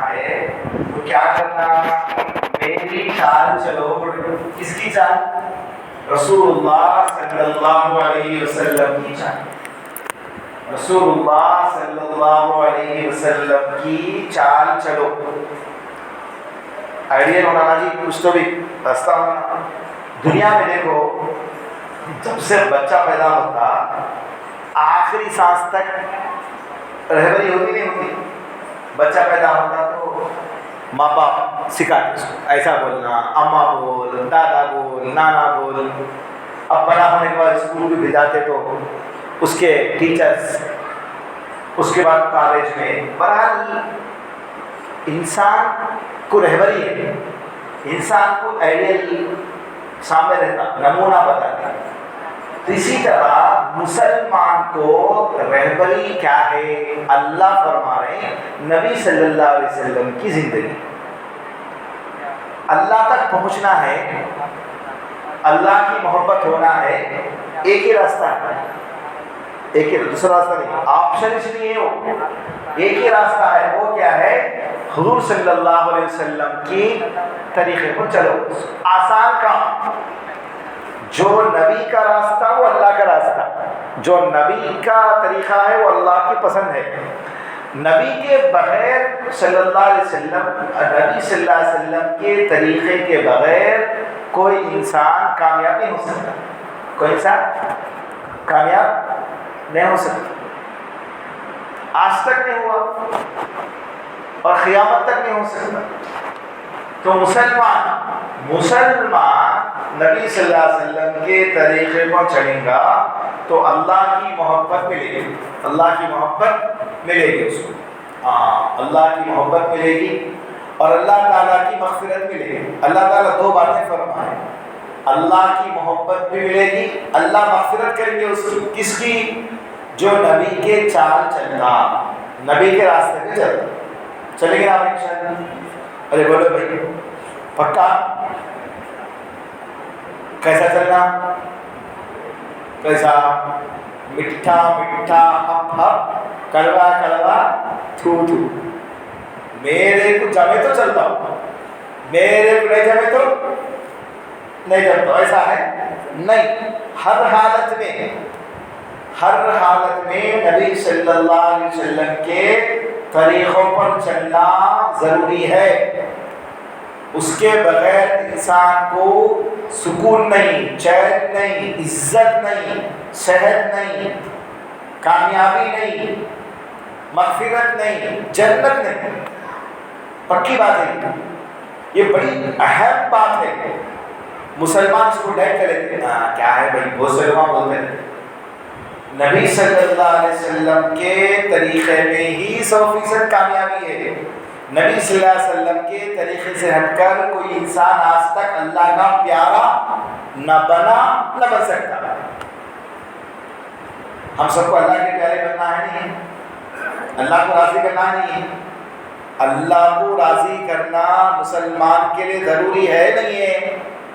ہے تو کیا کرنا؟ میری چال چلو. کس کی چال؟ رسول اللہ صلی اللہ علیہ وسلم کی چال. رسول اللہ صلی اللہ علیہ وسلم کی چال چلو. آئیڈیا ہونا نا جی، کچھ تو بھی راستہ ہونا. دنیا میں دیکھو، جب سے بچہ پیدا ہوتا آخری سانس تک رہبری ہوتی نہیں ہوتی. بچہ پیدا ہوتا تو ماں باپ سکھاتے اس کو ایسا بولنا، اماں بول، دادا بول، نانا بول. اب بڑا ہونے کے بعد اسکول بھی بھیجاتے تو اس کے ٹیچرز، اس کے بعد کالج میں. بہرحال انسان کو رہبری ہے، انسان کو آئیڈیل سامنے رہتا، نمونہ بتاتا. تو اسی طرح مسلمان کو رہبری کیا ہے؟ اللہ فرما رہے ہیں نبی صلی اللہ علیہ وسلم کی زندگی. اللہ تک پہنچنا ہے، اللہ کی محبت ہونا ہے. ایک ہی راستہ ہے، ایک ہی، دوسرا راستہ نہیں. آپشن اس لیے ہو، ایک ہی راستہ ہے. وہ کیا ہے؟ حضور صلی اللہ علیہ وسلم کی طریقے پر چلو. آسان کام. جو نبی کا راستہ وہ اللہ کا راستہ، جو نبی کا طریقہ ہے وہ اللہ کی پسند ہے. نبی کے بغیر صلی اللہ علیہ وسلم، نبی صلی اللہ علیہ وسلم کے طریقے کے بغیر کوئی انسان کامیاب نہیں ہو سکتا. کوئی انسان کامیاب نہیں ہو سکتا. آج تک نہیں ہوا اور قیامت تک نہیں ہو سکتا. تو مسلمان نبی صلی اللہ علیہ وسلم کے طریقے پر چلیں گا تو اللہ کی محبت ملے گی. اللہ کی محبت ملے گی اس کو. اللہ کی محبت ملے گی اور اللہ تعالیٰ کی مغفرت ملے گی. اللہ تعالیٰ دو باتیں فرمائے، اللہ کی محبت بھی ملے گی، اللہ مغفرت کریں گے اس کی. کس کی؟ جو نبی کے چال چلنا، نبی کے راستے پہ چلنا. چلیں گے آپ انشاءاللہ؟ ارے بولو بھائی، پکا؟ کیسا چلنا؟ کیسا؟ میٹھا میٹھا ہپ ہپ، کڑوا کڑوا تھو تھو. میرے کو جمے تو چلتا ہوں، میرے کو نہیں جمے تو نہیں جمتا. ایسا ہے نہیں. ہر حالت میں نبی صلی اللہ علیہ وسلم کے طریقوں پر چلنا ضروری ہے. اس کے بغیر انسان کو سکون نہیں، چین نہیں، عزت نہیں، صحت نہیں، کامیابی نہیں، مغفرت نہیں، جنت نہیں. پکی بات ہے، یہ بڑی اہم بات ہے. مسلمان اس کو ڈیک کر لیتے ہیں، کیا ہے بھائی، بہت سے لوگ بولتے ہیں. نبی صلی اللہ علیہ وسلم کے طریقے میں ہی 100% کامیابی ہے. نبی صلی اللہ علیہ وسلم کے طریقے سے ہٹ کر کوئی انسان آج تک اللہ کا پیارا نہ بنا، نہ بن سکتا. ہم سب کو اللہ کے پیارے بننا ہے نہیں، اللہ کو راضی کرنا نہیں ہے. اللہ کو راضی کرنا مسلمان کے لیے ضروری ہے نہیں ہے؟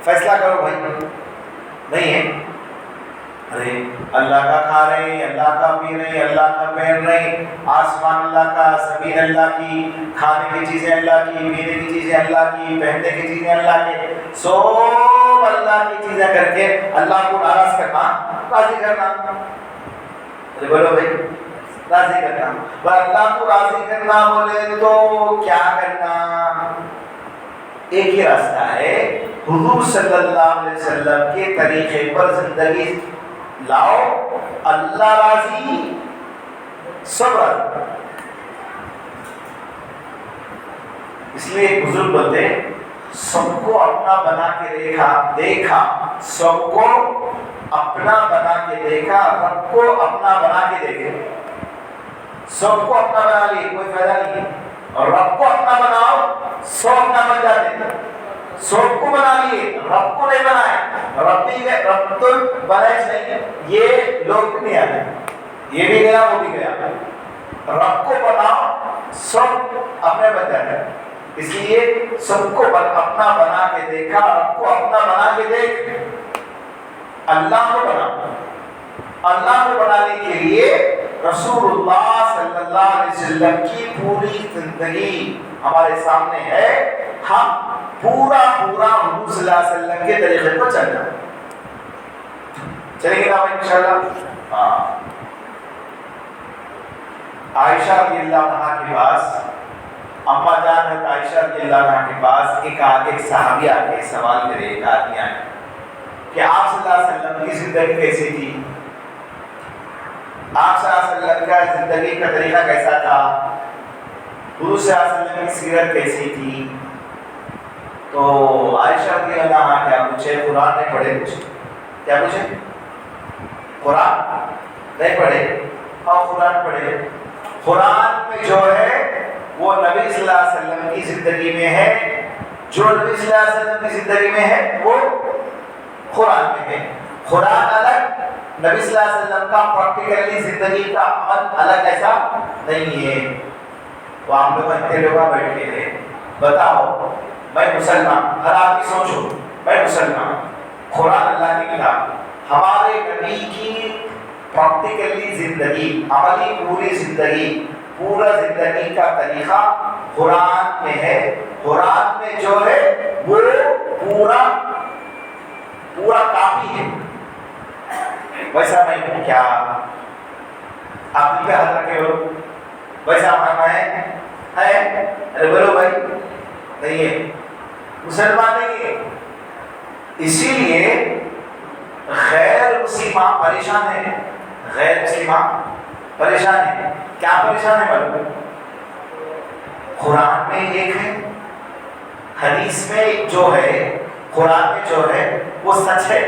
فیصلہ کرو بھائی. نہیں ہے؟ ارے اللہ کا کھا رہے ہیں، اللہ کا پی رہے ہیں، اللہ کا پہن رہے ہیں، آسمان اللہ کا، زمین اللہ کی، کھانے کی چیزیں اللہ کی، پینے کی چیزیں اللہ کی، پہننے کی چیزیں اللہ کے، سب اللہ کی چیزیں کر کے اللہ کو ناراض کرنا، راضی کرنا. بولو بھائی، راضی کرنا. اللہ کو راضی کرنا بولے تو کیا کرنا؟ ایک ہی راستہ ہے، حضور صلی اللہ علیہ وسلم کے طریقے پر زندگی لاؤ. اللہ راضی، سب راضی. اس لیے ایک بزرگ بولتے ہیں، سب کو اپنا بنا کے دیکھا، سب کو اپنا بنا کے دیکھا، رب کو اپنا بنا کے دیکھے. سب کو اپنا بنا لیے کوئی فائدہ نہیں ہے، اور رب کو اپنا بناؤ سب اپنا بن جاتے ہیں. سب کو بنا لیے، رب کو نہیں بنائے. رب تو بنائے نہیں، یہ لوگ بھی نہیں آتے، یہ بھی گیا وہ بھی گیا. رب کو بناؤ سب اپنے بن جاتے ہیں. اس لیے سب کو اپنا بنا کے دیکھا، رب کو اپنا بنا کے دیکھ. اللہ کو بنا، اللہ کو بنانے کے لیے رسول اللہ صلی اللہ علیہ وسلم کی پوری زندگی ہمارے سامنے ہے، ہم پورا حضور صلی اللہ علیہ وسلم کے طریقے پر چلنا چلیں گے نا انشاءاللہ۔ ہاں، عائشہ رضی اللہ عنہ کے پاس، اما جان حضرت عائشہ رضی اللہ عنہ کے پاس ایک صحابی آ کے سوال کرے، ایک آدمی آئے کہ آپ صلی اللہ علیہ وسلم کی زندگی کیسی تھی، آپ صلی اللہ علیہ وسلم کا زندگی کا طریقہ کیسا تھا، حضور صلی اللہ علیہ وسلم کی سیرت کیسی تھی؟ تو عائشہ رضی اللہ عنہ کیا پوچھے؟ قرآن نہیں پڑھے؟ پوچھے کیا پوچھے؟ قرآن نہیں پڑھے؟ اور قرآن پڑھے؟ قرآن میں جو ہے وہ نبی صلی اللہ علیہ وسلم کی زندگی میں ہے، جو نبی صلی اللہ علیہ وسلم کی زندگی میں ہے وہ قرآن میں ہے۔ قرآن الگ، نبی صلی اللہ علیہ وسلم کا پریکٹیکلی زندگی کا عمل الگ ایسا نہیں ہے۔ تو آپ لوگ اتنے لوگ بیٹھ کے تھے، بتاؤ میں مسلمان، ہر آپ کی سوچو میں مسلمان، قرآن اللہ کی کتاب، ہمارے نبی کی پریکٹیکلی زندگی، عملی پوری زندگی، پورا زندگی کا طریقہ قرآن میں ہے۔ قرآن میں جو ہے وہ پورا کافی ہے۔ ویسا میں ہوں کیا؟ آپ پہ ہاتھ رکھے ہو، ویسا میں ارے بولو بھائی، نہیں ہے، مسلمان نہیں ہے۔ اسی لیے غیر مسلمان پریشان ہے، غیر مسلمان پریشان ہے۔ کیا پریشان ہے معلوم؟ قرآن میں ایک ہے، حدیث میں جو ہے، قرآن میں جو ہے وہ سچ ہے،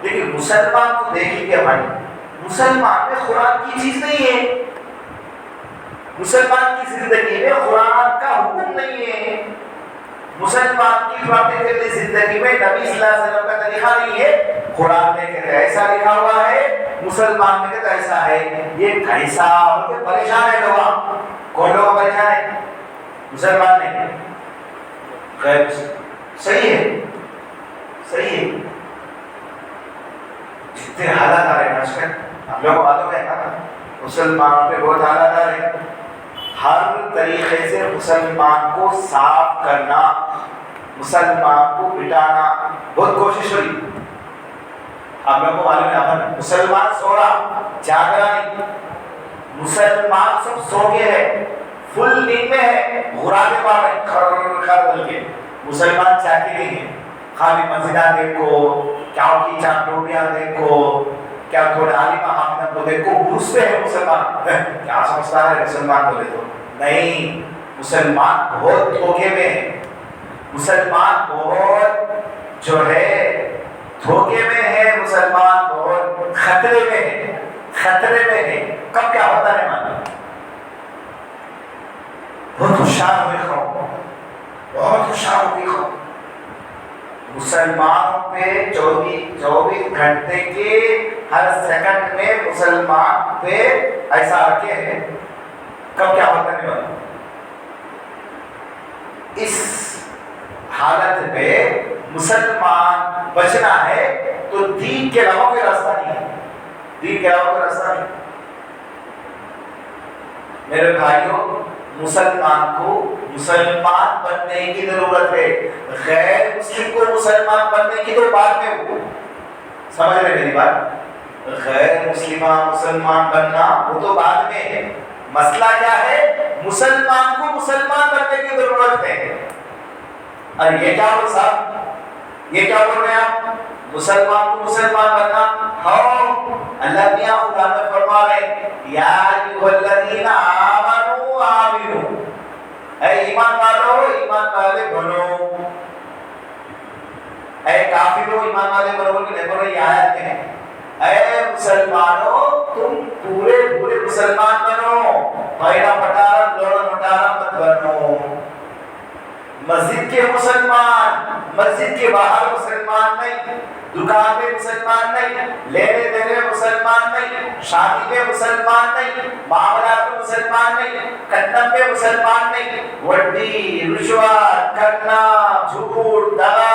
لیکن مسلمان کو دیکھیں گے بھائی، مسلمان میں قرآن کی چیز نہیں ہے، مسلمان کی زندگی میں قرآن کا حکم نہیں ہے، مسلمان کی پریکٹیکل زندگی میں نبی صلی اللہ علیہ وسلم کا طریقہ نہیں ہے۔ قرآن میں کہتے ہیں ایسا لکھا ہوا ہے، مسلمان میں کہتے ہیں ایسا ہے، یہ کیسا؟ اور کہ پریشان ہے لوگ، کون لوگ پریشان ہے؟ مسلمان نہیں، غیر صحیح ہے، صحیح ہے۔ جتنے حالات آ رہے ہیں آج کل ہم لوگ معلوم ہے نا، مسلمان پہ بہت حالات آ رہے ہیں، ہر طریقے سے مسلمان کو صاف کرنا، مسلمان کو مٹانا بہت کوشش ہوئی۔ آپ لوگوں کو معلوم ہے مسلمان سو رہا، جاگ رہا نہیں، مسلمان سب سو گئے ہیں، فل نیند میں ہے، غرابے پا رہے کھر بول کے، مسلمان چاہتے نہیں ہیں، خالی مسجدہ دیکھو، چاو کی چاپ روٹیاں دیکھو، کیا تھوڑے عالمہ حافظہ کو دیکھو، عروس پہ ہے مسلمان، کیا سمجھتا ہے مسلمان بولے تو؟ نہیں، مسلمان بہت دھوکے میں ہے، مسلمان بہت جو ہے دھوکے میں ہے، مسلمان بہت خطرے میں ہے، خطرے میں ہے۔ کب کیا ہوتا ہے معلوم؟ بہت ہوشیار ہوئے قوم، بہت ہوشیار ہوئی قوم، مسلمانوں پہ 24 گھنٹے کے ہر سیکنڈ میں مسلمان پہ ایسا رکھے ہیں۔ کب کیا ہوتا ہے معلوم؟ اس حالت میں مسلمان بچنا ہے تو دین کے علاوہ کوئی راستہ نہیں ہے، دین کے علاوہ کوئی راستہ نہیں۔ میرے بھائیوں، مسلمان کو مسلمان بننے کی ضرورت ہے، غیر مسلم کو مسلمان بننے کی تو بعد میں ہو، سمجھ رہے میری بات؟ غیر مسلمان بننا وہ تو بعد میں ہے، مسئلہ کیا ہے؟ مسلمان کو مسلمان بننے کی ضرورت ہے۔ اور یہ کیا بول صاحب، یہ کیا بول رہے ہیں آپ؟ مسلمان کو مسلمان بننا، ہاں اللہ میاں خدا میں فرما رہے یا ایھا الذین آمنوا آمنوا، اے ایمان والو ایمان والے بنو، اے کافرو ایمان والے بنو کہ نہیں بولے؟ یہ آیت میں اے مسلمانوں تم پورے مسلمان بنو، پہلا پٹارا لوڑا مٹارا مت بنو، مسجد کے مسلمان، مسجد کے باہر مسلمان نہیں، دکان میں مسلمان نہیں، لینے دینے مسلمان نہیں، شادی میں مسلمان نہیں، معاملات میں مسلمان نہیں، قدم میں مسلمان نہیں، وڈی رشوت کرنا، جھوٹ دغا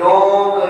2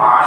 5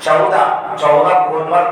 14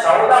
14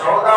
14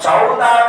14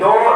2,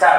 4।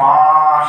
5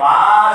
5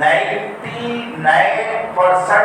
99%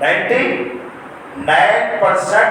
99%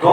2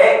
1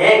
1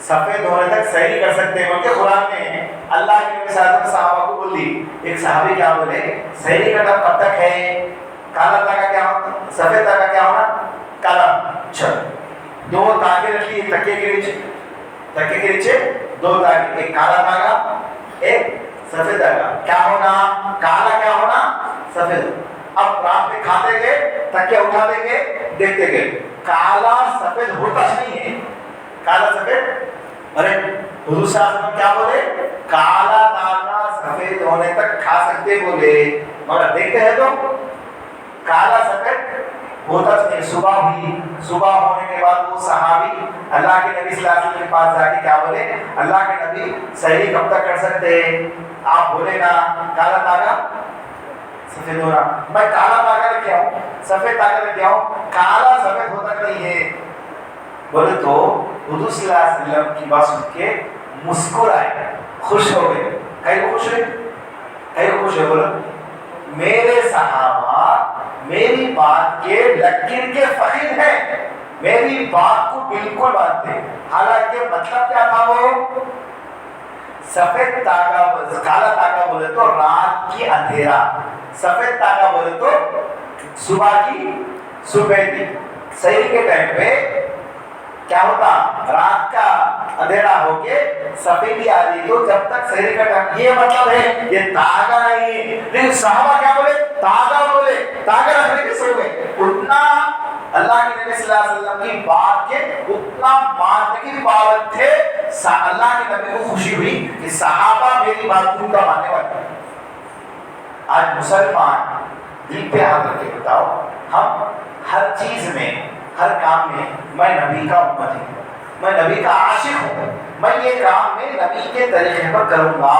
سفید ہونے تک سحری کر سکتے ہیں، بلکہ قرآن میں اللہ کے نبی صلی اللہ علیہ وسلم صحابہ کو بول دی. ایک صحابی کیا بولے، سحری کا ٹائم کب تک ہے؟ کالا داغا کیا ہونا، سفید داغا کیا ہونا، کالا. اچھا، دو تاگے رکھ لیے تکے کے نیچے، تکے کے نیچے دو تاگے، ایک کالا داغا ایک سفید داغا. کیا ہونا، کالا کیا ہونا، سفید. اب رات میں کھاتے گئے، تکیا اٹھاتے گئے، دیکھتے گئے کالا سفید ہوتا نہیں ہے. کالا سفید، ارے حضور صلی اللہ علیہ وسلم کیا بولے، کالا داغا سفید ہونے تک کھا سکتے بولے، مگر دیکھتے ہیں تو کالا سفید ہوتا نہیں. صبح ہوئی، صبح ہونے کے بعد وہ صحابی اللہ کے نبی صلی اللہ علیہ وسلم کے پاس جا کے کیا بولے، اللہ کے نبی سحری کب تک کر سکتے ہیں؟ آپ بولے نا کالا داغا سفید ہونا، میں کالا داغا لے کے آؤں، سفید داغا لے کے آؤں، کالا سفید ہوتا نہیں ہے بولے تو حضور صلی اللہ علیہ وسلم کی بات سن کے مسکرائے، خوش ہو گئے. کہیں خوش ہوئے، کہیں خوش ہوئے. بولو میرے صحابہ میری بات کے لکیر کے فقیر ہیں، میری بات کو بالکل مانتے ہیں. حالانکہ مطلب کیا تھا، وہ سفید تاگا، کالا تاگا بولے تو رات کی اندھیرا، سفید تاگا بولے تو صبح کی صبح کی. سحری کے ٹائم پہ کیا ہوتا، رات کا اندھیرا ہو کے سفیدی آ رہی، تو جب تک سحری کا ٹائم، یہ مطلب ہے یہ تاگا نہیں. لیکن صحابہ کیا بولے، تاگا بولے، تاگا رکھنے کے سو گئے. اتنا اللہ کے نبی صلی اللہ علیہ وسلم کی بات کے اتنا ماننے کی پابند تھے. اللہ کے نبی کو خوشی ہوئی کہ صحابہ میری بات کو کا ماننے والے. آج مسلمان دل پہ ہاتھ رکھ کے بتاؤ، ہم ہر چیز میں، ہر کام میں میں نبی کا امت ہوں، میں نبی کا عاشق ہوں، میں یہ کام میں نبی کے طریقے پر کروں گا،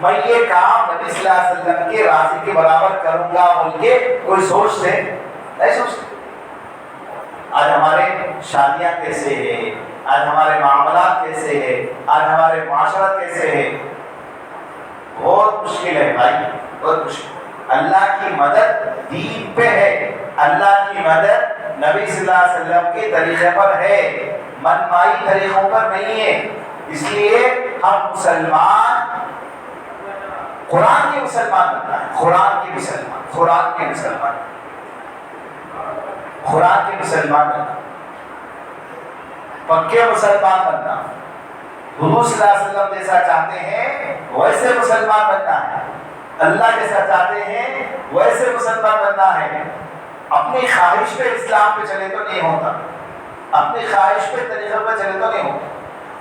میں یہ کام نبی صلی اللہ علیہ وسلم کے راضی کے برابر کروں گا بول کے کوئی سوچتے نہیں سوچتے. آج ہمارے شادیاں کیسے ہیں، آج ہمارے معاملات کیسے ہیں، آج ہمارے معاشرت کیسے ہے، بہت مشکل ہے بھائی، بہت مشکل. اللہ کی مدد دین پہ ہے، اللہ کی مدد نبی صلی اللہ علیہ وسلم کے طریقے پر ہے، منمائی طریقوں پر نہیں ہے. اس لیے ہم مسلمان قرآن کے مسلمان بننا ہے، قرآن کے مسلمان، قرآن کے مسلمان، قرآن کے مسلمان بننا، پکے مسلمان بننا. حضور صلی اللہ علیہ وسلم جیسا چاہتے ہیں ویسے مسلمان بننا ہے، اللہ جیسا چاہتے ہیں ویسے مسلمان بننا ہے. اپنی خواہش پہ اسلام پہ چلے تو نہیں ہوتا، اپنی خواہش پہ طریقے پہ چلے تو نہیں ہوتا.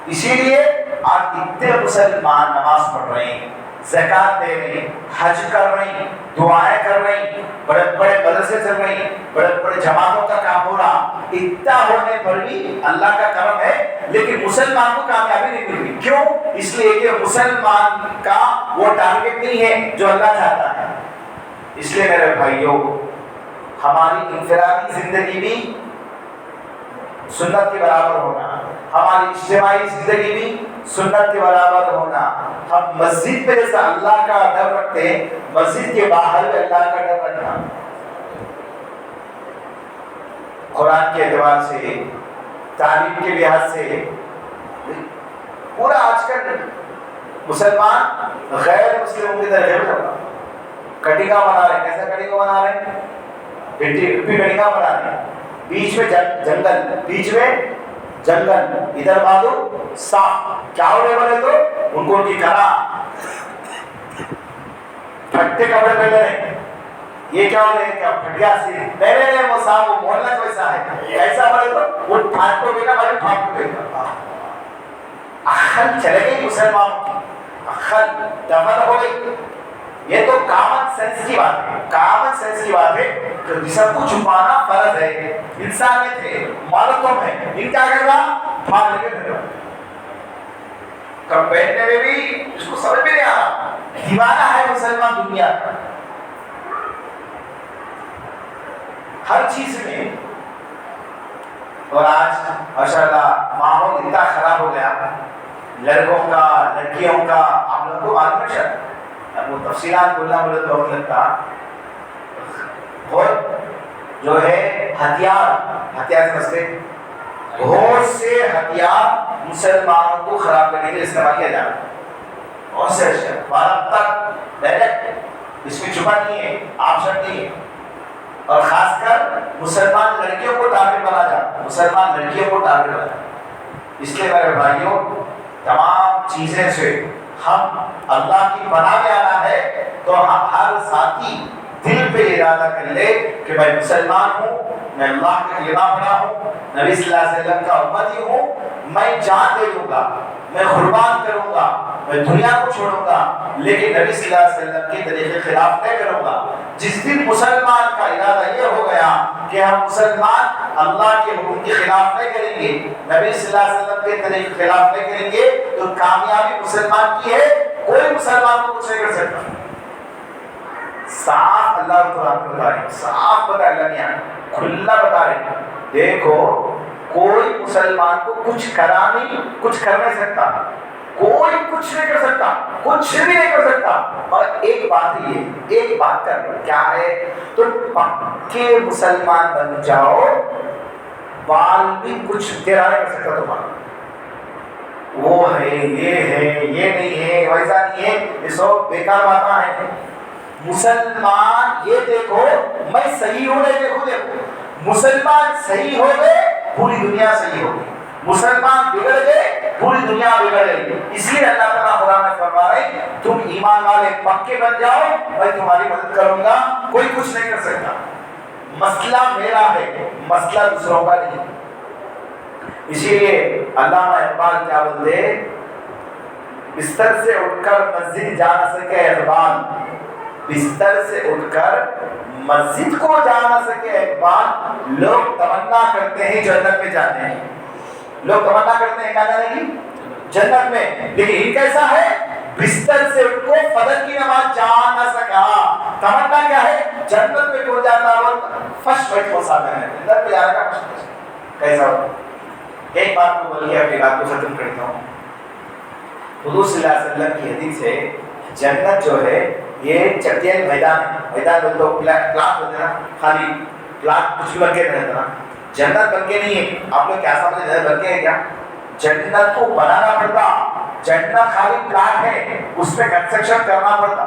اسی لیے آج اتنے مسلمان نماز پڑھ رہے ہیں، زکات دے رہے ہیں، حج کر رہے ہیں، دعائیں کر رہے ہیں، بڑے بڑے مدرسے چل رہے ہیں، بڑے بڑے جماعتوں کا کام ہو رہا. اتنا ہونے پر بھی اللہ کا کرم ہے، لیکن مسلمان کو کامیابی نہیں مل رہی. کیوں؟ اس لیے کہ مسلمان کا وہ ٹارگٹ نہیں ہے جو اللہ چاہتا ہے. اس لیے میرے بھائیوں، ہماری انفرادی زندگی بھی سنت کے برابر ہونا، ہماری اجتماعی زندگی بھی سنت کے برابر ہونا. ہم مسجد میں جیسا اللہ کا ڈر رکھتے ہیں، مسجد کے باہر بھی اللہ کا ڈر رکھنا. قرآن کے اعتبار سے، تعلیم کے لحاظ سے پورا آج کل مسلمان غیر مسلموں کی طرح ہے. کٹیگا بنا رہے ہیں، کیسا کٹیگا بنا رہے ہیں، ٹپی کٹیگا بنا رہے ہیں. بیچ میں جنگل، بیچ میں جنگل، ادھر بادو صاف. کیا ہو رہے بولے تو ان کو ان کی طرح پھٹے کپڑے پہن رہے ہیں. یہ کیا ہو رہے ہیں، کیا پھٹیا سی نہیں، وہ صاحب وہ محلہ ویسا ہے. ایسا بولے تو وہ پھاٹ کو بیٹا بھائی، پھاٹ کو بیٹا. اخل چلے گئی مسلمانوں کی، اخل دفن ہو گئی. یہ تو کامن سینس کی بات ہے، کامن سینس کی بات ہے کہ جسم کو چھپانا فرض ہے. انسانیت ہے، معلوم ہے، ان کیا کر رہا، پھاڑ لے کے پھر رہا. کب پہننے میں بھی اس کو سمجھ میں نہیں آ رہا. دیوانہ ہے مسلمان دنیا کا ہر چیز میں. اور آج ماشاءاللہ ماحول اتنا خراب ہو گیا، لڑکوں کا، لڑکیوں کا. آپ لوگوں کو معلوم ہے شاید، اب وہ تفصیلات بولنا بولے تو وقت لگتا. بہت جو ہے ہتھیار سمجھتے، بہت سے ہتھیار مسلمانوں کو خراب کرنے کے لیے استعمال کیا جا رہا ہے، بہت سے اشیاء بھارت تک ڈائریکٹ، اس میں چھپا نہیں ہے، آپشن نہیں ہے. اور خاص کر مسلمان لڑکیوں کو ٹارگٹ بنا جاتا، مسلمان لڑکیوں کو ٹارگٹ بنا جاتا. اس لیے میرے بھائیوں، تمام چیزیں سے ہم اللہ کی پناہ میں آنا ہے تو ہم ہر ساتھی دل پہ ارادہ کر لے کہ میں مسلمان ہوں، میں اللہ کا کلمہ پڑھا ہوں، نبی صلی اللہ علیہ وسلم کا امتی ہوں، میں جان دے دوں گا، میں قربان کروں گا، میں دنیا کو چھوڑوں گا، لیکن نبی صلی اللہ علیہ وسلم کے طریقے کے خلاف نہیں کروں گا. جس دن مسلمان کا ارادہ یہ ہو گیا کہ ہم مسلمان اللہ کے حکم کے خلاف نہیں کریں گے، نبی صلی اللہ علیہ وسلم کے طریقے کے خلاف نہیں کریں گے، تو کامیابی مسلمان کی ہے. کوئی مسلمان کو کچھ نہیں کر سکتا. صاف اللہ قرآن میں بتا رہے ہیں، صاف بتا اللہ نے کھلا بتا رہے ہیں. دیکھو کوئی مسلمان کو کچھ کرا نہیں، کچھ کر نہیں سکتا، کوئی کچھ نہیں کر سکتا، کچھ بھی نہیں کر سکتا. اور ایک بات یہ، ایک بات کر کیا ہے، تم پکے مسلمان بن جاؤ، بال بھی کچھ تیرا نہیں کر سکتا تمہارا. وہ ہے، یہ نہیں ہے، ویسا نہیں ہے، یہ سب بیکار باتیں ہیں. مسلمان یہ دیکھو میں صحیح ہوں، نہیں دیکھو مسلمان صحیح ہو گئے پوری دنیا صحیح ہو گئی، مسلمان بگڑ گئے پوری دنیا بگڑ گئی. اس لیے اللہ تعالیٰ قرآن میں فرما رہے تم ایمان والے پکے بن جاؤ، میں تمہاری مدد کروں گا، کوئی کچھ نہیں کر سکتا. مسئلہ میرا ہے، مسئلہ دوسروں کا نہیں. اسی لیے علامہ اقبال کیا بولتے، بستر سے اٹھ کر مسجد جا نہ سکے اقبال، بستر سے اٹھ کر مسجد کو جا نہ سکے اقبال. لوگ تمنا کرتے ہیں جنت میں جانے ہیں، لوگ تمنا کرتے ہیں کیا جانے کی، جنت میں. لیکن ان کیسا ہے، بستر سے اٹھ کو فجر کی نماز جا نہ سکا. تمنا کیا ہے، جنت میں کون جاتا ہے، فرسٹ وقت کو ساتھ ہے جنت میں جانے کا کیسا ہو. ایک بات کو بولیے، اپنی بات کو ختم کرتا ہوں. حضور صلی اللہ علیہ وسلم کی حدیث ہے، جنت جو ہے یہ چٹیل میدان ہے. میدان بولتے ہو پلاٹ ہوتے نا، خالی پلاٹ کچھ بھی بن کے نہیں رہتا نا. جنت بن کے نہیں ہے. آپ لوگ کیا سمجھے جنت بن کے ہے کیا، جنت کو بنانا پڑتا. جنت خالی پلاٹ ہے، اس پہ کنسٹرکشن کرنا پڑتا،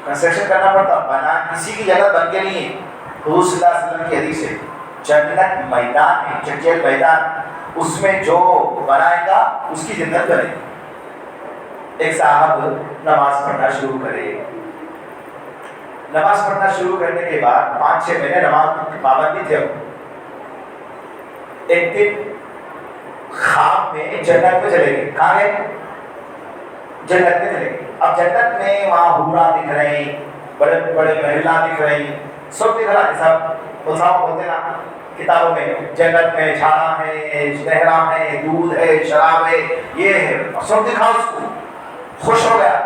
کنسٹرکشن کرنا پڑتا. بنا کسی کی جنت بن کے نہیں ہے. حضور صلی اللہ علیہ وسلم کی حدیث ہے، جنت میدان ہے، چٹیل میدان، اس میں جو بنائے گا اس کی جنت بنے گی. ایک صاحب نماز پڑھنا شروع کرے، نماز پڑھنا شروع کرنے کے بعد 5-6 مہینے نماز پابندی تھے. ایک دن خواب میں جنت میں چلے گئے. کہاں گئے، جنت میں چلے گئے. اب جنت میں وہاں حورا دکھ رہے ہیں، بڑے بڑے محلہ دکھ رہے ہیں، سب دکھ رہا ہے. سب صاحب بولتے نا کتابوں میں، جنت میں جھاڑا ہے، نہرا ہے، دودھ ہے، شراب ہے، یہ ہے، سب دکھا. اس کو خوش ہو گیا.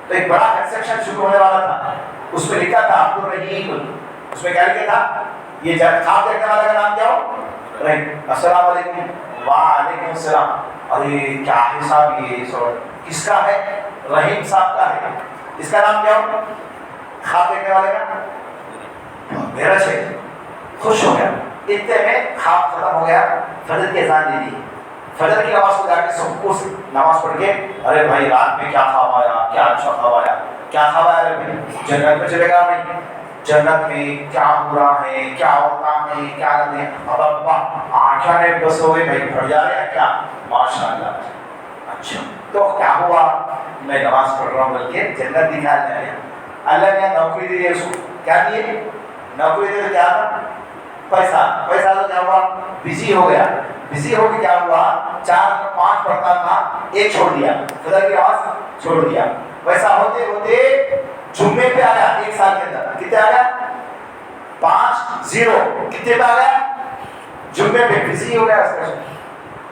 تو ایک بڑا کنسٹرکشن شروع ہونے والا تھا. اس میں لکھا تھا عبد الرحیم. اس میں کیا لکھا تھا، یہ خواب دیکھنے والا کا نام کیا ہو، رحیم. السلام علیکم. وعلیکم السلام. ارے کیا ہے صاحب، یہ کس کا ہے، رحیم صاحب کا ہے. اس کا نام کیا ہو، خواب دیکھنے والے کا میرا ہے. خوش ہو گیا. اتنے میں خواب ختم ہو گیا. فجر کی اذان دے دی. فجر کی نماز کو جا کے سب کو نماز پڑھ کے، ارے بھائی رات میں کیا خواب آیا، کیا اچھا خواب آیا، کیا خواب آیا. ارے بھائی جنت میں چلے گا، بھائی جنت میں کیا ہو رہا ہے، کیا ہوتا ہے، کیا کرتے ہیں. اب ابا آنکھیں نے بس ہوئے، بھائی پڑھ جا رہے ہیں کیا، ماشاء اللہ. اچھا تو کیا ہوا، میں نماز پڑھ رہا ہوں بول کے جنت دکھا اللہ نے. اللہ نے نوکری دی اس کو. کیا دیے، نوکری دی. تو کیا تھا، پیسہ. پیسہ تو کیا ہوا، بزی ہو گیا. بزی ہو کے کیا ہوا، 4-5 پڑھتا تھا، ایک چھوڑ دیا، فجر کی آواز چھوڑ دیا. ویسا ہوتے ہوتے جمعے پہ آیا. 1 سال کے اندر کتنے آ گیا، 5-0. کتنے پہ آ گیا، جمعے پہ. بزی ہو گیا اس کا.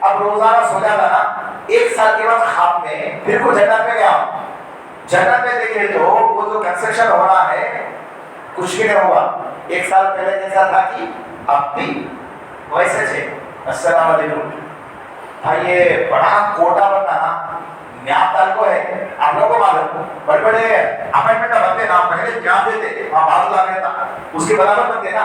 اب روزانہ سو جاتا نا. 1 سال کے بعد خواب میں پھر کو جنت میں گیا. جنت میں دیکھے تو وہ جو کنسٹرکشن ہو رہا ہے کچھ بھی نہیں ہوا. 1 سال پہلے جیسا تھا کہ اب بھی ویسے تھے. السلام علیکم. بھائی یہ بڑا کوٹا بننا نا نیاپتال کو ہے، آپ لوگوں کو معلوم، بڑے بڑے اپائنٹمنٹ بنتے نا، پہلے کیا دیتے وہاں بات لا رہتا، اس کے برابر بنتے نا.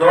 2